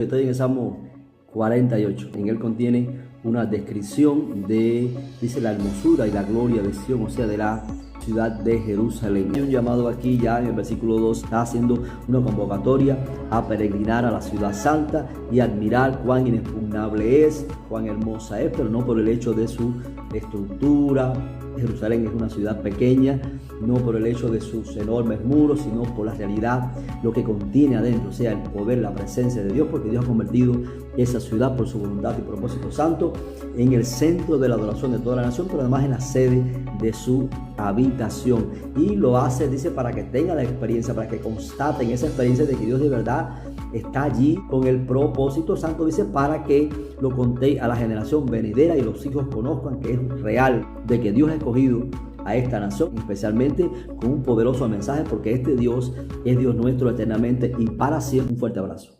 Estoy en el Salmo 48. En él contiene una descripción de, dice, la hermosura y la gloria de Sion, o sea, de la ciudad de Jerusalén. Hay un llamado aquí ya en el versículo 2, está haciendo una convocatoria a peregrinar a la ciudad santa y admirar cuán inexpugnable es, cuán hermosa es, pero no por el hecho de su estructura. Jerusalén es una ciudad pequeña, no por el hecho de sus enormes muros, sino por la realidad, lo que contiene adentro, o sea, el poder, la presencia de Dios, porque Dios ha convertido esa ciudad por su voluntad y propósito santo en el centro de la adoración de toda la nación, pero además en la sede de su habitación. Y lo hace, dice, para que tengan la experiencia, para que constaten esa experiencia de que Dios de verdad está allí con el propósito santo, dice, para que lo conté a la generación venidera y los hijos conozcan que es real, de que Dios ha escogido a esta nación, especialmente con un poderoso mensaje, porque este Dios es Dios nuestro eternamente y para siempre. Un fuerte abrazo.